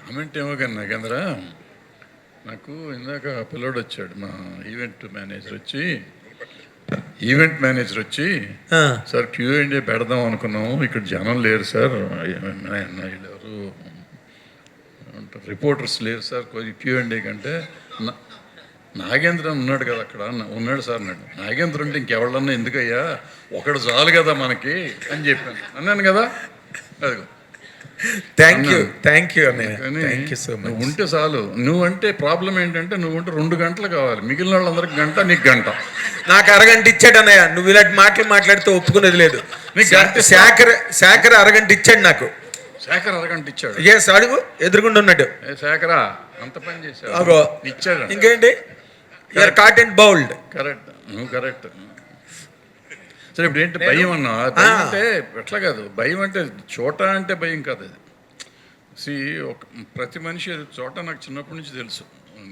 Comment ఏమో కానీ నాగేంద్ర, నాకు ఇందాక పిల్లోడు వచ్చాడు, మా ఈవెంట్ మేనేజర్ వచ్చి సార్ Q&A పెడదాం అనుకున్నాము, ఇక్కడ జనం లేరు సార్, వీళ్ళెవరు రిపోర్టర్స్ లేరు సార్ Q&A కంటే నాగేంద్ర ఉన్నాడు కదా అక్కడ, ఉన్నాడు సార్ అన్నాడు. నాగేంద్ర అంటే ఇంకెవళ్ళన్నా ఎందుకయ్యా, ఒకడు చాలు కదా మనకి అని చెప్పాను, అన్నాను కదా. అదిగో థ్యాంక్ యూ సో మచ్. నువ్వు ఉంటే చాలు. నువ్వంటే ప్రాబ్లం ఏంటంటే నువ్వు ఉంటే 2 గంటలు కావాలి, మిగిలిన వాళ్ళందరికి గంట, నీకు గంట. నాకు అరగంట ఇచ్చాడు అన్నయ్య, నువ్వు ఇలాంటి మాటలు మాట్లాడితే ఒప్పుకునేది లేదు. శేఖర్ అరగంట ఇచ్చాడు నాకు. శేఖర్ అరగంట ఇచ్చాడు? ఎస్, అడుగు, ఎదురుగుండా ఉన్నాడు. శేఖరా అంత పని చేశాడు, ఇచ్చాడు. ఇంకేంటి, you are caught and bowled. Correct, నువ్వు కరెక్ట్. సరే, ఇప్పుడు ఏంటి భయం అన్నా? భయం అంటే ఎట్లా కాదు, భయం అంటే చోట అంటే భయం కాదు అది. ప్రతి మనిషి చోట నాకు చిన్నప్పటి నుంచి తెలుసు,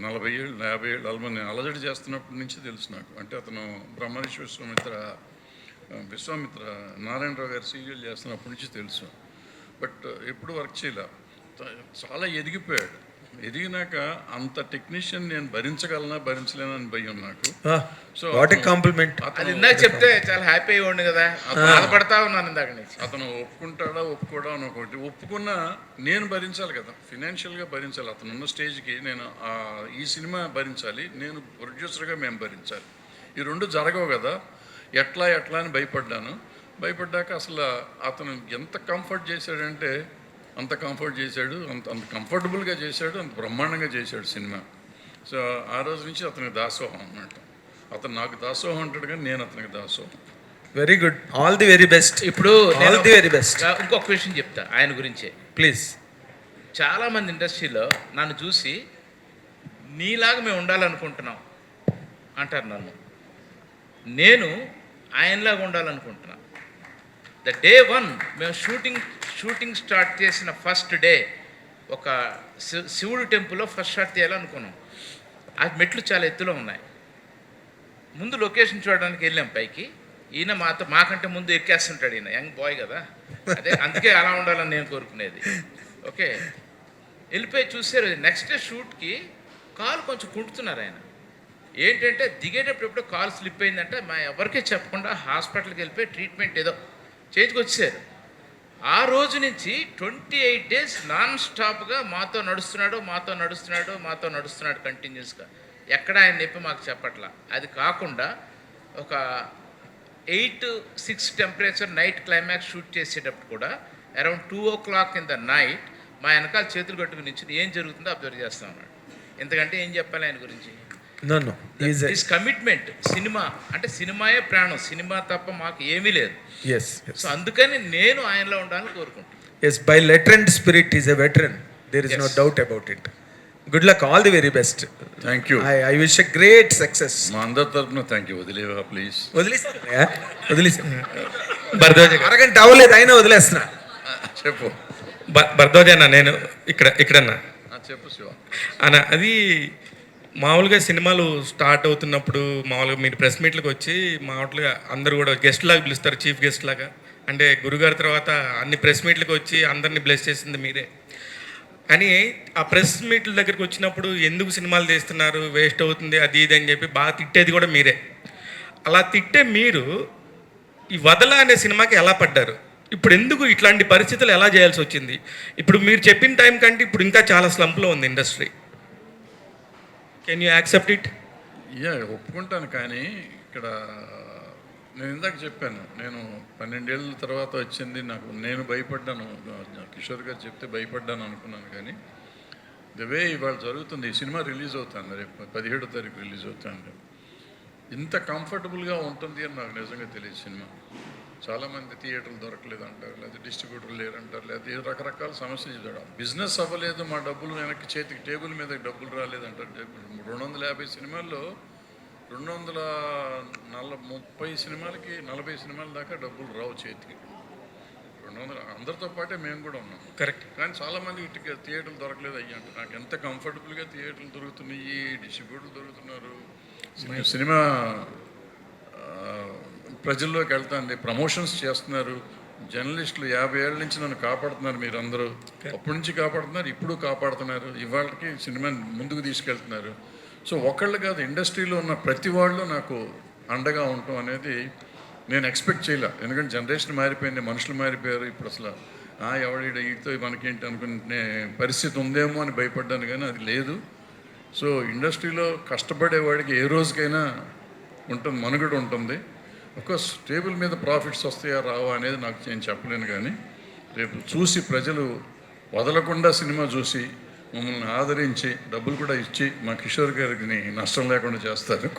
40 ఏళ్ళు 50 ఏళ్ళు అలమని అలజడి చేస్తున్నప్పటి నుంచి తెలుసు నాకు. అంటే అతను బ్రహ్మర్షి విశ్వామిత్ర నారాయణరావు గారు సీరియల్ చేస్తున్నప్పటి నుంచి తెలుసు. బట్ ఎప్పుడు వర్క్ చేయలే, చాలా ఎదిగిపోయాడు. ఎదిగినాక అంత టెక్నీషియన్ నేను భరించలేనని భయం నాకు. So what a compliment. అది ఇందాక చెప్తే చాలా హ్యాపీ అయ్యి ఉండు కదా, బాధపడతా ఉన్నాను ఇందాక నుంచి. అతను ఒప్పుకుంటాడా ఒప్పుకోడా అని ఒకటి. ఒప్పుకున్నా నేను భరించాలి కదా, ఫినాన్షియల్గా భరించాలి. అతను ఉన్న స్టేజ్కి నేను ఈ సినిమా భరించాలి, నేను ప్రొడ్యూసర్గా మేము భరించాలి. ఈ 2 జరగవు కదా. ఎట్లా అని భయపడ్డాక అసలు అతను ఎంత కంఫర్ట్ చేశాడంటే అంత కంఫర్ట్ చేశాడు, అంత కంఫర్టబుల్గా చేశాడు, అంత బ్రహ్మాండంగా చేశాడు సినిమా. సో ఆ రోజు నుంచి అతనికి దాసోహం అన్నమాట. అతను నాకు దాసోహం అంటాడు కానీ నేను అతనికి దాసోహం. Very good, all the very best. ఇప్పుడు ఆల్ ది వెరీ బెస్ట్. ఇంకొక విషయం చెప్తా ఆయన గురించే ప్లీజ్. చాలామంది ఇండస్ట్రీలో నన్ను చూసి నీలాగా మేము ఉండాలనుకుంటున్నాం అంటారు నన్ను. నేను ఆయనలాగా ఉండాలనుకుంటున్నాను. ద డే 1 మేము షూటింగ్ స్టార్ట్ చేసిన ఫస్ట్ డే ఒక శివుడు టెంపుల్లో ఫస్ట్ షాట్ తీయాలనుకున్నాం. ఆ మెట్లు చాలా ఎత్తులో ఉన్నాయి. ముందు లొకేషన్ చూడడానికి వెళ్ళాం పైకి. ఈయన మాకంటే ముందు ఎక్కేస్తుంటాడు, ఈయన యంగ్ బాయ్ కదా, అందుకే అలా ఉండాలని నేను కోరుకునేది. ఓకే, వెళ్ళిపోయి చూసారు. నెక్స్ట్ డే షూట్కి కాలు కొంచెం కుంటున్నారు ఆయన. ఏంటంటే దిగేటప్పుడు ఎప్పుడో కాలు స్లిప్ అయిందంటే మా ఎవరికీ చెప్పకుండా హాస్పిటల్కి వెళ్ళిపోయి ట్రీట్మెంట్ ఏదో చేయించుకొచ్చారు. ఆ రోజు నుంచి 28 days నాన్ స్టాప్గా మాతో నడుస్తున్నాడు కంటిన్యూస్గా. ఎక్కడ ఆయన నొప్పి మాకు చెప్పట్లా. అది కాకుండా ఒక 8-6 టెంపరేచర్ నైట్ క్లైమాక్స్ షూట్ చేసేటప్పుడు కూడా around 2 o'clock in the night మా వెనకాల చేతులు కట్టుకుని నిల్చుని ఏం జరుగుతుందో అబ్జర్వ్ చేస్తా ఉన్నాడు. ఎందుకంటే ఏం చెప్పాలి ఆయన గురించి. This commitment. సినిమా అంటే సినిమాయే ప్రాణం, సినిమా తప్ప మాకు ఏమీ లేదు. సో అందుకని నేను ఆయనలో ఉండాలని కోరుకుంటున్నాను. Yes, by letter and spirit is a veteran. There is no doubt about it. Good luck, all the very best. Thank you. I wish a great success. మా అందరి తరపున థ్యాంక్ యూ. వదిలేవా ప్లీజ్. వదిలేసా అరగంట అవ్వలేదు అయినా వదిలేస్తున్నా. చెప్పు భరద్వాజ అన్న, నేను ఇక్కడన్నా చెప్పు శివ అన్న. అది మామూలుగా సినిమాలు స్టార్ట్ అవుతున్నప్పుడు మామూలుగా మీరు ప్రెస్ మీట్లకు వచ్చి మామూలుగా అందరూ కూడా గెస్ట్ లాగా పిలుస్తారు, చీఫ్ గెస్ట్ లాగా. అంటే గురుగారి తర్వాత అన్ని ప్రెస్ మీట్లకు వచ్చి అందరినీ బ్లెస్ చేసింది మీరే. కానీ ఆ ప్రెస్ మీట్ల దగ్గరికి వచ్చినప్పుడు ఎందుకు సినిమాలు తీస్తున్నారు, వేస్ట్ అవుతుంది, అది ఇది అని చెప్పి బాగా తిట్టేది కూడా మీరే. అలా తిట్టే మీరు ఈ వదల అనే సినిమాకి ఎలా పడ్డారు? ఇప్పుడు ఎందుకు ఇట్లాంటి పరిస్థితులు ఎలా చేయాల్సి వచ్చింది? ఇప్పుడు మీరు చెప్పిన టైం కంటే ఇప్పుడు ఇంకా చాలా స్లంప్లో ఉంది industry. Can you accept it? ఒప్పుకుంటాను. కానీ ఇక్కడ నేను ఇందాక చెప్పాను, నేను 12 ఏళ్ళ తర్వాత వచ్చింది నాకు. నేను భయపడ్డాను, కిషోర్ గారు చెప్తే భయపడ్డాను అనుకున్నాను. కానీ ద వే ఇవాళ జరుగుతుంది, ఈ సినిమా రిలీజ్ అవుతుంది రేపు 17వ తారీఖు రిలీజ్ అవుతుంది. ఇంత కంఫర్టబుల్గా ఉంటుంది అని నాకు నిజంగా తెలియదు. సినిమా చాలామంది థియేటర్లు దొరకలేదు అంటారు, లేదా డిస్ట్రిబ్యూటర్లు లేరంటారు, లేదా రకరకాల సమస్యలు చూడడం. బిజినెస్ అవ్వలేదు, మా డబ్బులు వెనక్కి చేతికి టేబుల్ మీద డబ్బులు రాలేదంటారు. 250 సినిమాల్లో 230 సినిమాలకి 40 సినిమాల దాకా డబ్బులు రావు చేతికి. 200 అందరితో పాటే మేము కూడా ఉన్నాం. కరెక్ట్. కానీ చాలామంది థియేటర్లు దొరకలేదు అయ్యి అంటారు. నాకు ఎంత కంఫర్టబుల్గా థియేటర్లు దొరుకుతున్నాయి, డిస్ట్రిబ్యూటర్లు దొరుకుతున్నారు, సినిమా ప్రజల్లోకి వెళ్తుంది, ప్రమోషన్స్ చేస్తున్నారు. జర్నలిస్టులు 50 ఏళ్ళ నుంచి నన్ను కాపాడుతున్నారు, మీరు అందరూ అప్పటి నుంచి కాపాడుతున్నారు, ఇప్పుడు కాపాడుతున్నారు, ఇవాళకి సినిమాని ముందుకు తీసుకెళ్తున్నారు. సో ఒకళ్ళు కాదు, ఇండస్ట్రీలో ఉన్న ప్రతి వాళ్ళు నాకు అండగా ఉండటం అనేది నేను ఎక్స్పెక్ట్ చేయలే. ఎందుకంటే జనరేషన్ మారిపోయింది, మనుషులు మారిపోయారు. ఇప్పుడు అసలు ఎవడ వీటితో మనకేంటి అనుకునే పరిస్థితి ఉందేమో అని భయపడ్డాను, కానీ అది లేదు. సో ఇండస్ట్రీలో కష్టపడేవాడికి ఏ రోజుకైనా ఉంటుంది, మనుగడ ఉంటుంది. అఫ్కోర్స్ టేబుల్ మీద ప్రాఫిట్స్ వస్తాయా రావా అనేది నాకు నేను చెప్పలేను, కానీ రేపు చూసి ప్రజలు వదలకుండా సినిమా చూసి మమ్మల్ని ఆదరించి డబ్బులు కూడా ఇచ్చి మా కిషోర్ గారికి నష్టం లేకుండా చేస్తారు.